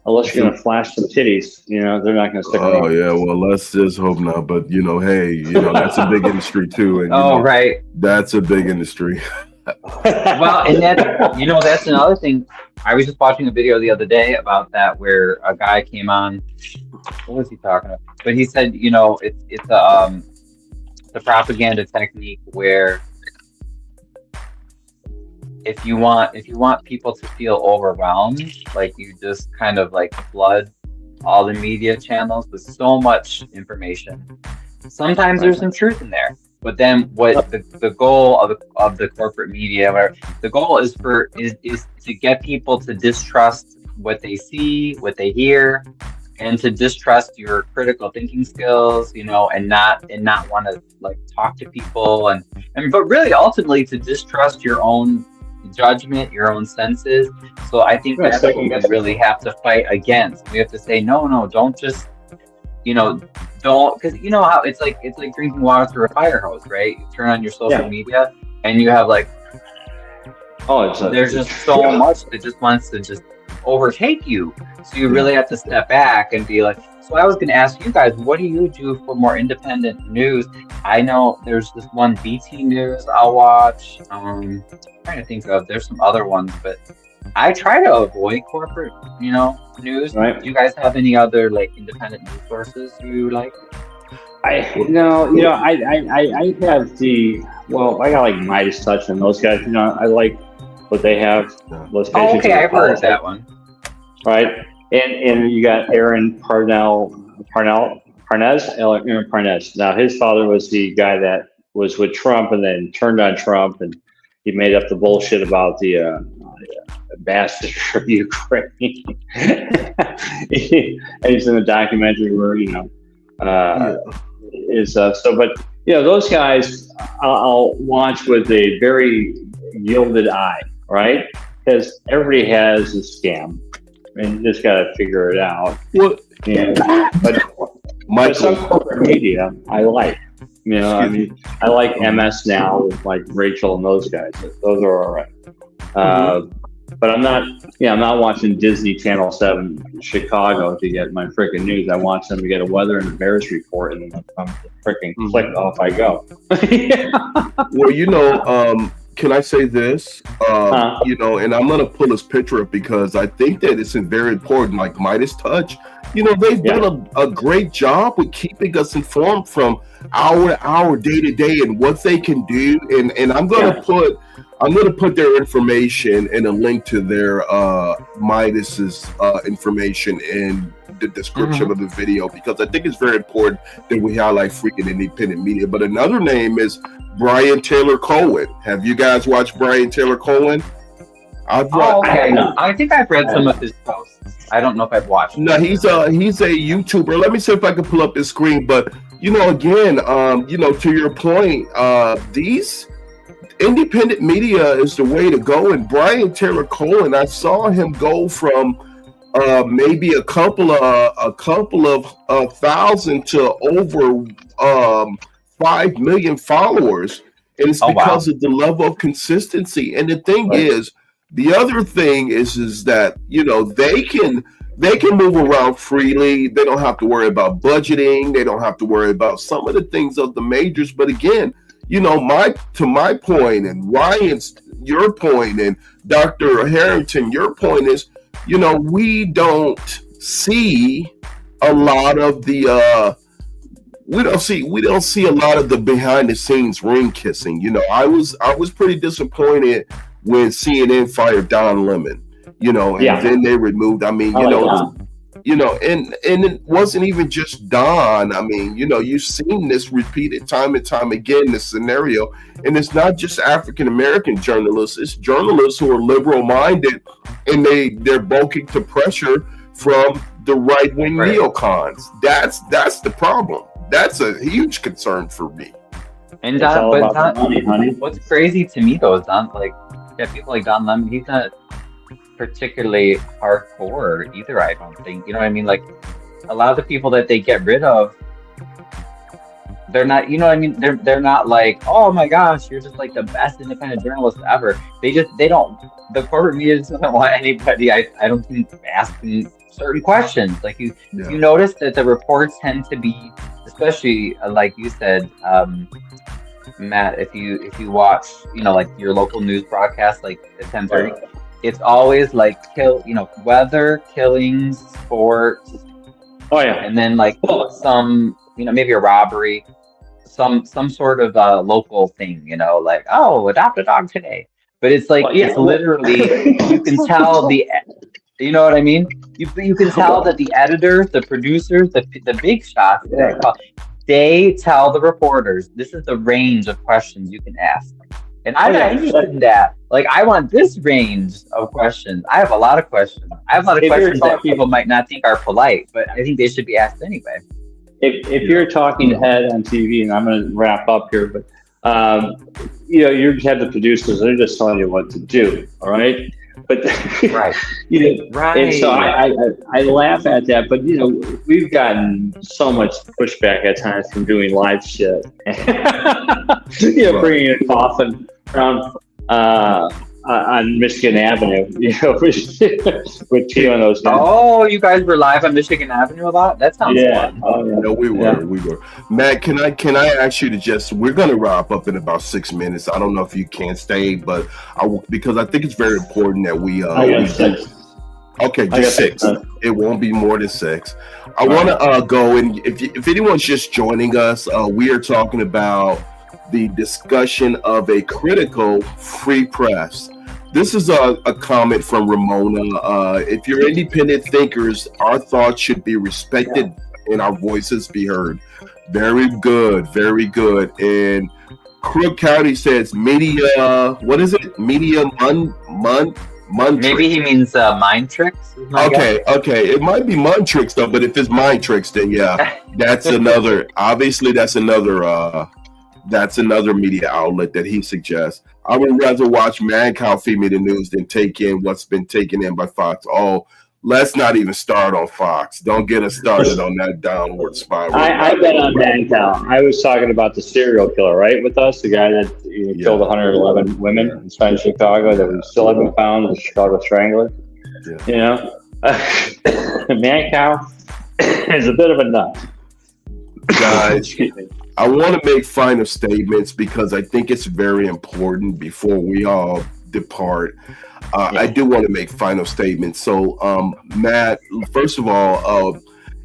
Unless you're gonna flash some titties, they're not gonna stick around. Oh yeah, well, let's just hope not. But hey, that's a big industry too. And right, that's a big industry. Well, and that's another thing. I was just watching a video the other day about that, where a guy came on. What was he talking about? But he said, it's the propaganda technique where if you want people to feel overwhelmed, like you just kind of like flood all the media channels with so much information. Sometimes there's some truth in there, but then what the goal of the corporate media, where the goal is to get people to distrust what they see, what they hear, and to distrust your critical thinking skills, and not want to like talk to people, but really ultimately to distrust your own judgment, your own senses. So I think that's what we really have to fight against. We have to say, no, don't just, don't, because how it's like drinking water through a fire hose, right? You turn on your social media and you have like, there's just so much that just wants to just overtake you. So you really have to step back and be like, so I was going to ask you guys, what do you do for more independent news? I know there's this one BT News I'll watch. I'm trying to think of, there's some other ones, but I try to avoid corporate, news. Right. Do you guys have any other like independent news sources you like? I have I got like Midas Touch and those guys. I like what they have. Okay, I've heard of that one. Right. And you got Aaron Parnez. Now his father was the guy that was with Trump and then turned on Trump, and he made up the bullshit about the ambassador of Ukraine. He's in a documentary where, but those guys I'll watch with a very yielded eye, right? Because everybody has a scam, and you just got to figure it out. Well, but some corporate media I like. I like MS Now with like Rachel and those guys. Those are all right. But I'm not watching Disney Channel 7 Chicago to get my freaking news. I watch them to get a weather and a Bears report, and then I'm freaking click off I go. Well, can I say this? And I'm gonna pull this picture up because I think that it's very important. Like Midas Touch, they've done a great job with keeping us informed from hour to hour, day to day, and what they can do. And I'm gonna put their information and a link to their Midas's information in the description of the video, because I think it's very important that we highlight freaking independent media. But another name is Brian Taylor Cohen. Have you guys watched Brian Taylor Cohen? I think I've read some of his posts. I don't know if I've watched. No, he's a YouTuber. Let me see if I can pull up his screen. But again, to your point, these independent media is the way to go. And Brian Taylor Cohen, I saw him go from maybe a couple of thousand to over 5 million followers, and it's because of the level of consistency. And the thing is, the other thing is that they can move around freely. They don't have to worry about budgeting. They don't have to worry about some of the things of the majors. But again, to my point, and Ryan's your point, and Dr. Harrington, your point is, we don't see a lot of the we don't see a lot of the behind the scenes ring kissing. I was pretty disappointed when CNN fired Don Lemon, and then they removed. And it wasn't even just Don. You've seen this repeated time and time again, this scenario, and it's not just African American journalists. It's journalists who are liberal minded, and they're bulking to pressure from the right wing neocons. That's the problem. That's a huge concern for me. And what's crazy to me though is people like Don Lemon, he's not particularly hardcore either, I don't think. You know what I mean? Like a lot of the people that they get rid of, they're not, they're not like, oh my gosh, you're just like the best independent journalist ever. The corporate media just doesn't want anybody, I don't think, asking certain questions. Like you notice that the reports tend to be, especially like you said, Matt, if you watch, like your local news broadcast, like at 10:30, it's always like weather, killings, sports. Oh yeah, and then like some, maybe a robbery, some sort of local thing, like adopt a dog today. But it's like it's literally you can tell you know what I mean? You can tell that the editors, the producers, the big shots, they tell the reporters, this is the range of questions you can ask. And I'm not interested in that. Like, I want this range of questions. I have a lot of questions. I have a lot of questions that people might not think are polite, but I think they should be asked anyway. If you're a talking head on TV, and I'm going to wrap up here, but you have the producers, they're just telling you what to do, all right? But right. And so I laugh at that, but we've gotten so much pushback at times from doing live shit. Bringing a coffin around on Michigan Avenue, with two of those guys. Oh, you guys were live on Michigan Avenue a lot? That sounds fun. Oh, yeah. No, we were. Matt, can I ask you to we're going to wrap up in about 6 minutes. I don't know if you can stay, but because I think it's very important that we okay, just 6. It won't be more than 6. I want to go, and if anyone's just joining us, we are talking about the discussion of a critical free press. This is a comment from Ramona. If you're independent thinkers, our thoughts should be respected and our voices be heard. Very good, very good. And Crook County says media, what is it? Media Maybe he means mind tricks. Okay, it might be mind tricks though, but if it's mind tricks, then yeah, that's another. Obviously, that's another media outlet that he suggests. I would rather watch Mad Cow feed me the news than take in what's been taken in by Fox. Oh, let's not even start on Fox. Don't get us started on that downward spiral. I've been on Mad Cow. I was talking about the serial killer, right, with us, the guy that killed 111 women inside Chicago that we still haven't found, the Chicago Strangler. Yeah. You know, Mad Cow is a bit of a nut. Guys, I want to make final statements because I think it's very important before we all depart. I do want to make final statements. So, Matt, first of all,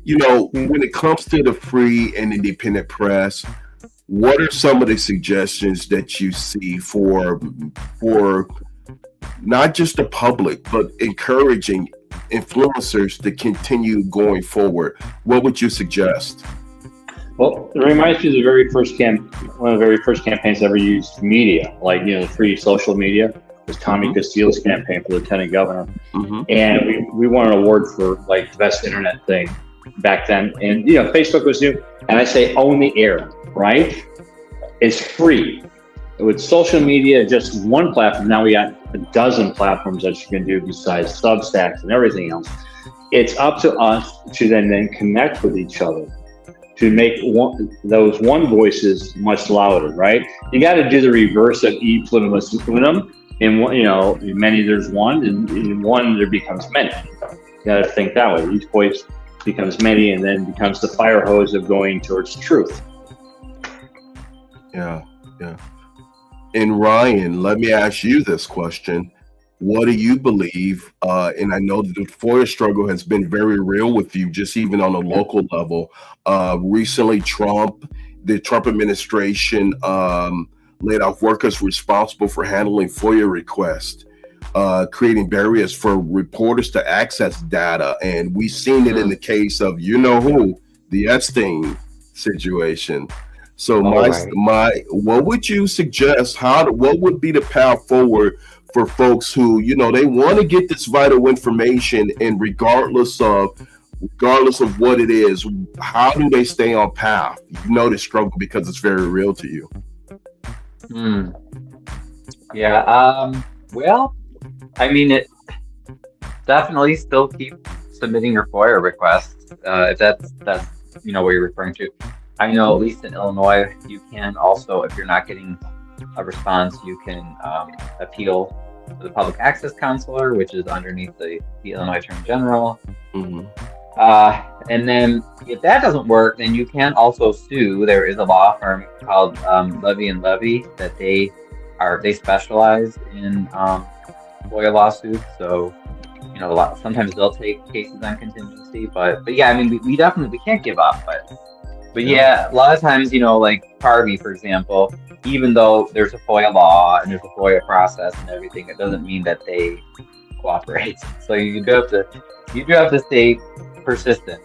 when it comes to the free and independent press, what are some of the suggestions that you see for not just the public, but encouraging influencers to continue going forward? What would you suggest? Well, it reminds me of one of the very first campaigns ever used media, like, free social media. Was Tommy Castille's campaign for lieutenant governor, and we won an award for like the best internet thing back then. And Facebook was new, and I say own the air, right? It's free. With social media, just one platform. Now we got a dozen platforms that you can do besides Substacks and everything else. It's up to us to then connect with each other to make those one voices much louder, right? You got to do the reverse of e pluribus unum. In many there's one, and in one there becomes many. You got to think that way. Each voice becomes many, and then becomes the fire hose of going towards truth. Yeah. And Ryan, let me ask you this question: what do you believe? And I know that the FOIA struggle has been very real with you, just even on a local level. Recently, the Trump administration laid off workers responsible for handling FOIA requests, creating barriers for reporters to access data. And we've seen it in the case of, the Epstein situation. So what would you suggest? What would be the path forward for folks who, they want to get this vital information, and regardless of what it is, how do they stay on path? The struggle because it's very real to you. Yeah. Well, I mean, it definitely still keep submitting your FOIA requests. If that's what you're referring to. I know at least in Illinois, you can also, if you're not getting a response, you can appeal to the public access counselor, which is underneath the Illinois Attorney General. And then if that doesn't work, then you can also sue. There is a law firm called Levy and Levy that they specialize in FOIA lawsuits. So, sometimes they'll take cases on contingency, but yeah, I mean, we can't give up, but yeah, a lot of times, like Harvey, for example, even though there's a FOIA law and there's a FOIA process and everything, it doesn't mean that they cooperate. So you do have to stay persistent.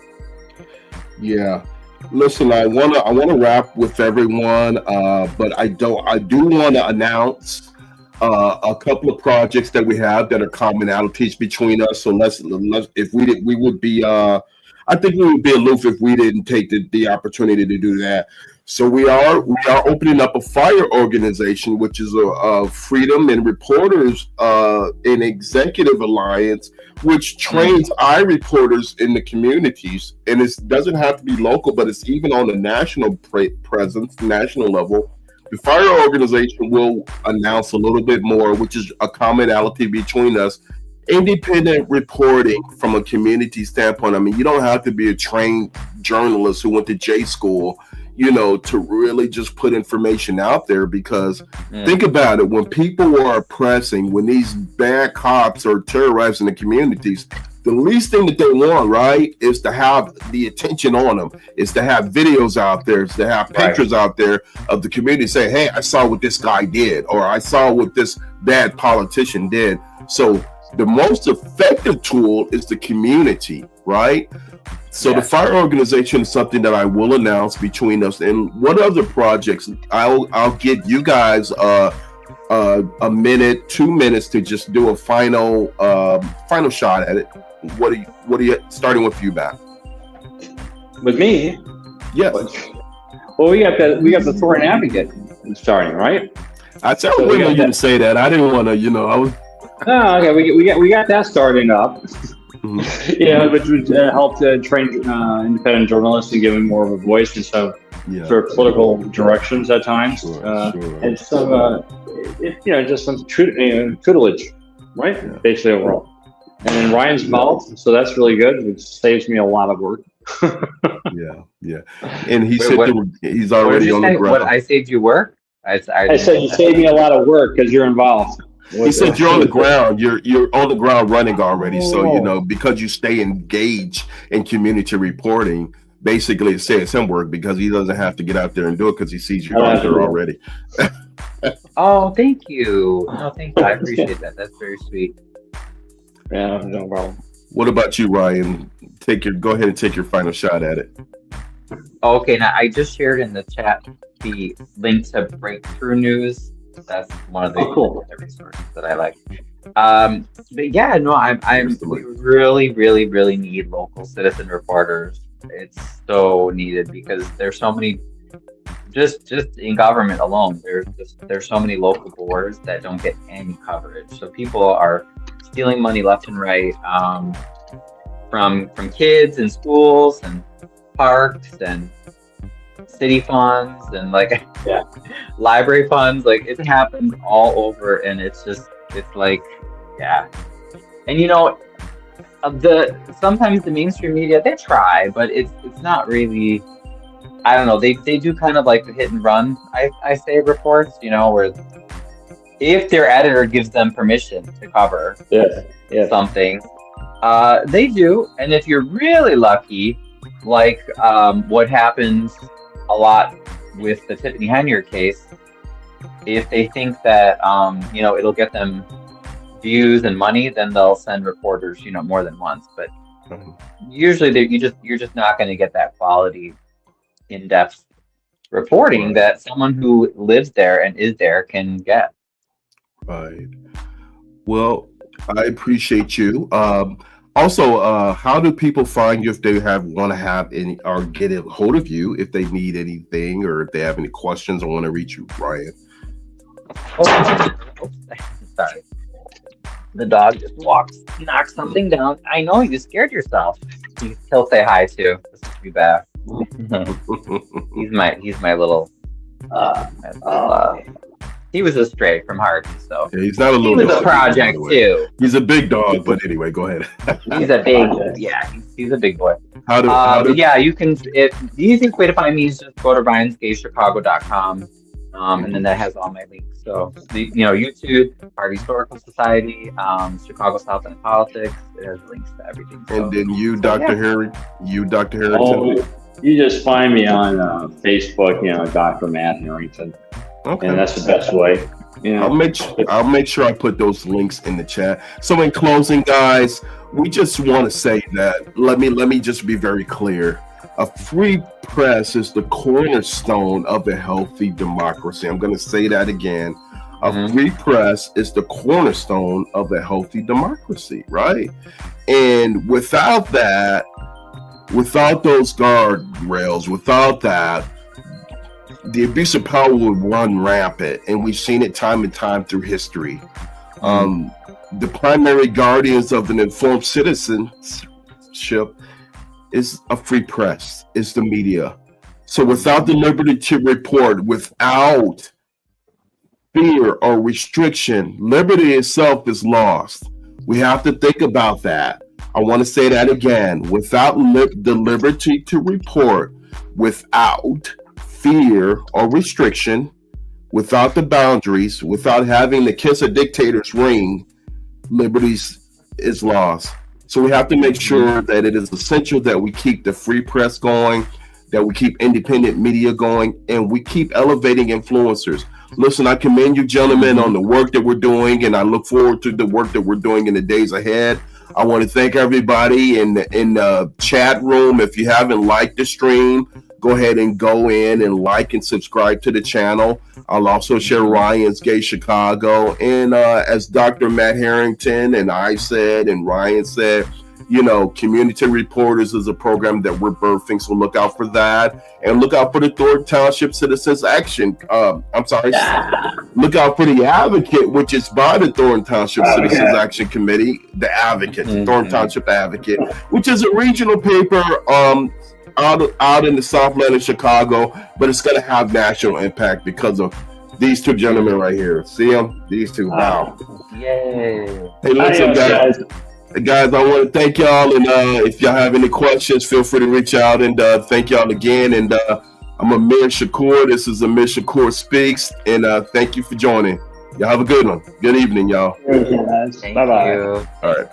Yeah. Listen, I want to wrap with everyone, but I do want to announce a couple of projects that we have that are commonalities between us. So let's if we would be I think we would be aloof if we didn't take the opportunity to do that. So we are opening up a FIRE organization, which is a Freedom and Reporters an Executive Alliance, which trains reporters in the communities. And it doesn't have to be local, but it's even on the national presence, national level. The FIRE organization will announce a little bit more, which is a commonality between us. Independent reporting from a community standpoint. I mean, you don't have to be a trained journalist who went to J school, to really just put information out there, because think about it, when people are oppressing, when these bad cops are terrorizing the communities, the least thing that they want, right, is to have the attention on them, is to have videos out there, is to have pictures out there of the community saying, hey, I saw what this guy did, or I saw what this bad politician did. So the most effective tool is the community, right? So the FIRE organization is something that I will announce between us. And what other projects? I'll get you guys a a minute, 2 minutes to just do a final shot at it. What are you starting with you, Matt? With me? Yes. Well, we got the Thor and Advocate starting, right? I said I waiting on you to say that. I didn't want to, I was. Oh, okay. We got that starting up. Mm-hmm. Yeah, which would help to train independent journalists and give them more of a voice instead of sort of political directions at times. Sure. And some, just some tutelage, right? Yeah. Basically overall. And then Ryan's involved, so that's really good. It saves me a lot of work. Yeah. And he said he's already on the ground. What, I saved you work? I said you saved me a lot of work because you're involved. He said you're on the ground. You're on the ground running already. So because you stay engaged in community reporting, basically it saves him work because he doesn't have to get out there and do it because he sees you out there already. Oh, thank you. No, thank you. I appreciate that. That's very sweet. Yeah, no problem. What about you, Ryan? Go ahead and take your final shot at it. Okay, now I just shared in the chat the link to Breakthrough News. That's one of the resources that I like. But yeah, no, we really, really, really need local citizen reporters. It's so needed because there's so many. Just in government alone, there's so many local boards that don't get any coverage. So people are stealing money left and right from kids in schools and parks and city funds and library funds. Like it happens all over, and it's like. And sometimes the mainstream media, they try, but it's not really. I don't know. They do kind of like the hit and run. I say reports, where if their editor gives them permission to cover something, they do. And if you're really lucky, like what happens a lot with the Tiffany Henyard case, if they think that it'll get them views and money, then they'll send reporters, more than once. But usually you're just not going to get that quality in-depth reporting that someone who lives there and is there can get. Right. Well, I appreciate you. Also, how do people find you if they want to have any or get a hold of you if they need anything or if they have any questions or want to reach you, Ryan? Sorry. The dog just knocked something down. I know you scared yourself. He'll say hi too. This will be back. He's my little he was a stray from Harvey, so he's not a little. He was a project too. He's a big dog, but anyway, go ahead. He's a big, he's a big boy. You can. The easiest way to find me is just go to ryansgayschicago.com, and then that has all my links. So YouTube, Harvey Historical Society, Chicago South End Politics. It has links to everything. And then you, Dr. Harrington. You just find me on Facebook, Dr. Matt Harrington. Okay. And that's the best way. I'll make sure I put those links in the chat. So in closing, guys, we just want to say that let me just be very clear. A free press is the cornerstone of a healthy democracy. I'm going to say that again. A free press is the cornerstone of a healthy democracy, right? And without that, without those guardrails, without that, the abuse of power would run rampant, and we've seen it time and time through history. The primary guardians of an informed citizenship is a free press, is the media. So without the liberty to report, without fear or restriction, liberty itself is lost. We have to think about that. I want to say that again. Without the liberty to report, without fear or restriction, without the boundaries, without having the kiss a dictator's ring, liberty is lost. So we have to make sure that it is essential that we keep the free press going, that we keep independent media going, and we keep elevating influencers. Listen, I commend you gentlemen on the work that we're doing, and I look forward to the work that we're doing in the days ahead. I want to thank everybody in the chat room. If you haven't liked the stream, go ahead and go in and like and subscribe to the channel. I'll also share Ryan's Gay Chicago. And as Dr. Matt Harrington and I said, and Ryan said, you know, Community Reporters is a program that we're birthing, so look out for that. And look out for the Thornton Township Citizens Action. Look out for the Advocate, which is by the Thornton Township Citizens Action Committee, the Advocate, the Thornton Township Advocate, which is a regional paper out in the Southland of Chicago, but it's going to have national impact because of these two gentlemen right here. See them? These two. Wow. Yay. Hey, listen, guys. Hey guys, I want to thank y'all, and if y'all have any questions, feel free to reach out, and thank y'all again. And I'm Amir Shakur. This is Amir Shakur Speaks, and thank you for joining. Y'all have a good one. Good evening, y'all. Bye-bye. You. All right.